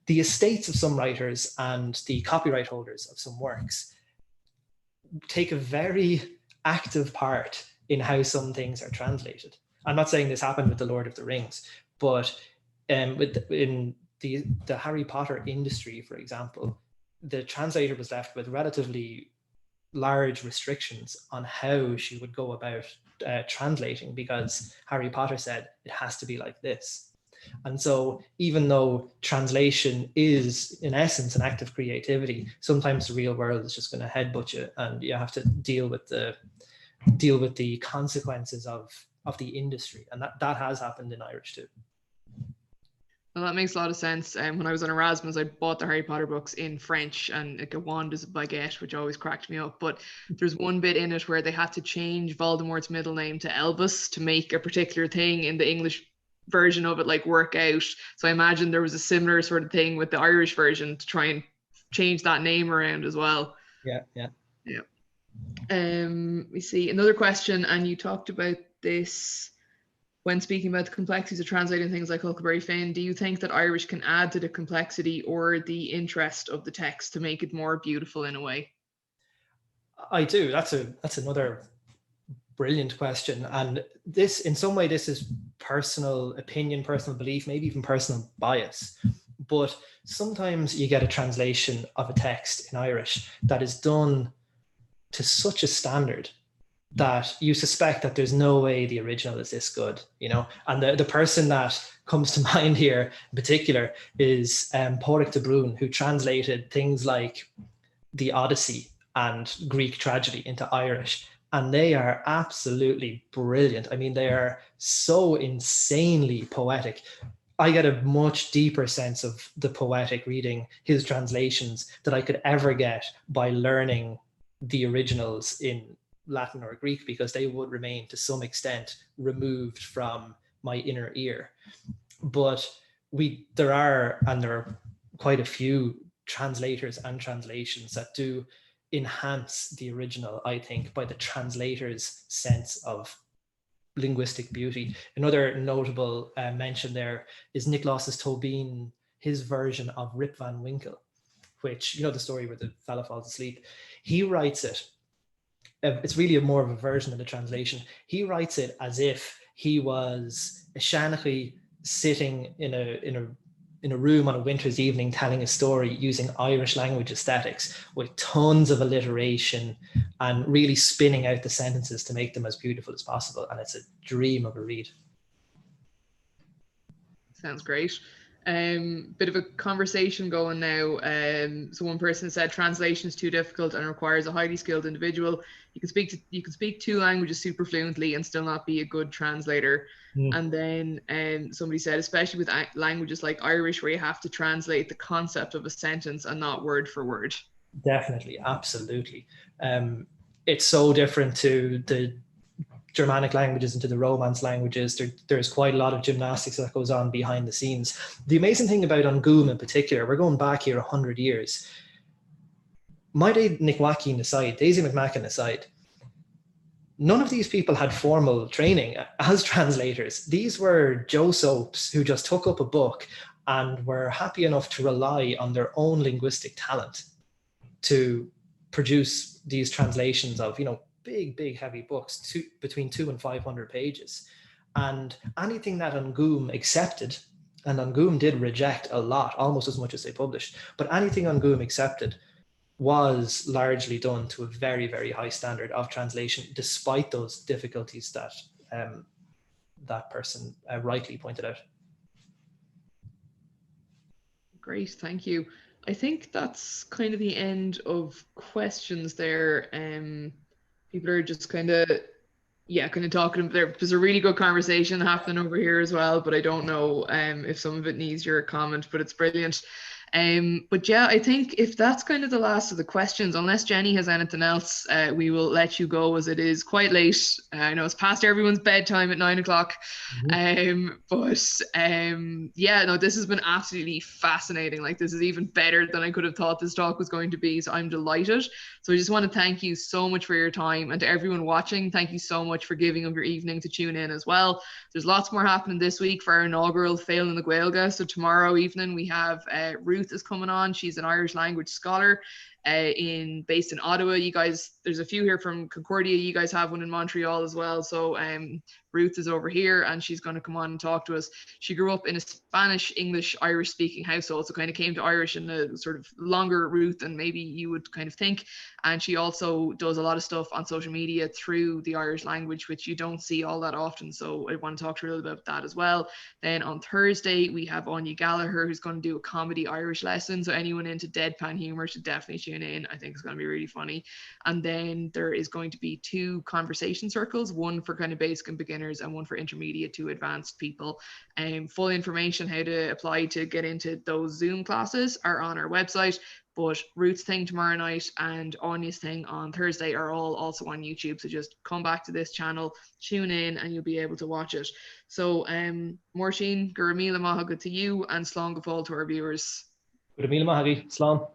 the estates of some writers and the copyright holders of some works take a very active part in how some things are translated. I'm not saying this happened with The Lord of the Rings, but in the Harry Potter industry, for example, the translator was left with relatively large restrictions on how she would go about translating, because Harry Potter said it has to be like this. And so even though translation is in essence an act of creativity, sometimes the real world is just going to headbutt you, and you have to deal with the consequences of the industry. And that has happened in Irish too. Well, that makes a lot of sense. When I was on Erasmus, I bought the Harry Potter books in French, and like a wand is a baguette, which always cracked me up. But there's one bit in it where they had to change Voldemort's middle name to Elvis to make a particular thing in the English version of it like work out. So I imagine there was a similar sort of thing with the Irish version to try and change that name around as well. Yeah. We see another question, and you talked about this when speaking about the complexities of translating things like Huckleberry Finn. Do you think that Irish can add to the complexity or the interest of the text to make it more beautiful in a way? I do. That's another brilliant question. And this, in some way, this is personal opinion, personal belief, maybe even personal bias. But sometimes you get a translation of a text in Irish that is done to such a standard that you suspect that there's no way the original is this good, And the person that comes to mind here in particular is Pádraic de Brún, who translated things like the Odyssey and Greek tragedy into Irish. And they are absolutely brilliant. I mean, they are so insanely poetic. I get a much deeper sense of the poetic reading his translations that I could ever get by learning the originals in Latin or Greek, because they would remain to some extent removed from my inner ear. But there are quite a few translators and translations that do enhance the original, I think, by the translator's sense of linguistic beauty. Another notable mention there is Nicolaas Tobin, his version of Rip Van Winkle, which, the story where the fella falls asleep. He writes it, it's really more of a version than a translation. He writes it as if he was a Shanachie sitting in a room on a winter's evening telling a story using Irish language aesthetics with tons of alliteration and really spinning out the sentences to make them as beautiful as possible. And it's a dream of a read. Sounds great. Bit of a conversation going now. So one person said translation is too difficult and requires a highly skilled individual. You can speak two languages super fluently and still not be a good translator. And then somebody said, especially with languages like Irish, where you have to translate the concept of a sentence and not word for word. Definitely, absolutely. it's so different to the Germanic languages and to the Romance languages. There's quite a lot of gymnastics that goes on behind the scenes. The amazing thing about An Gúm in particular, we're going back here 100 years. Maide Nic Whackeen aside, Daisy McMacken aside, none of these people had formal training as translators. These were Joe Soaps who just took up a book and were happy enough to rely on their own linguistic talent to produce these translations of, big, heavy books, between 200 and 500 pages. And anything that An Gúm accepted, and An Gúm did reject a lot, almost as much as they published, but anything An Gúm accepted was largely done to a very, very high standard of translation, despite those difficulties that that person rightly pointed out. Great, thank you. I think that's kind of the end of questions there. People are just kind of talking. There's a really good conversation happening over here as well, but I don't know if some of it needs your comment, but it's brilliant. But yeah, I think if that's kind of the last of the questions, unless Jenny has anything else, we will let you go, as it is quite late. I know it's past everyone's bedtime at 9 o'clock. Yeah, no, this has been absolutely fascinating. Like, this is even better than I could have thought this talk was going to be. So I'm delighted. So I just want to thank you so much for your time, and to everyone watching, thank you so much for giving up your evening to tune in as well. There's lots more happening this week for our inaugural Fail in the Gaeilge. So tomorrow evening we have Ruth is coming on. She's an Irish language scholar based in Ottawa. You guys, there's a few here from Concordia. You guys have one in Montreal as well. So Ruth is over here and she's going to come on and talk to us. She grew up in a Spanish, English, Irish speaking household, so kind of came to Irish in a sort of longer route than maybe you would kind of think. And she also does a lot of stuff on social media through the Irish language, which you don't see all that often. So I want to talk to her a little bit about that as well. Then on Thursday, we have Anya Gallagher, who's going to do a comedy Irish lesson. So anyone into deadpan humor should definitely tune in. I think it's going to be really funny. And then there is going to be 2 conversation circles, one for kind of basic and beginners and one for intermediate to advanced people. Full information how to apply to get into those Zoom classes are on our website. But Ruth's thing tomorrow night and Anya's thing on Thursday are all also on YouTube. So just come back to this channel, tune in, and you'll be able to watch it. So Máirtín, gur míle maith agad to you, and slán go fóill to our viewers. Gur míle maith agaibh, slán.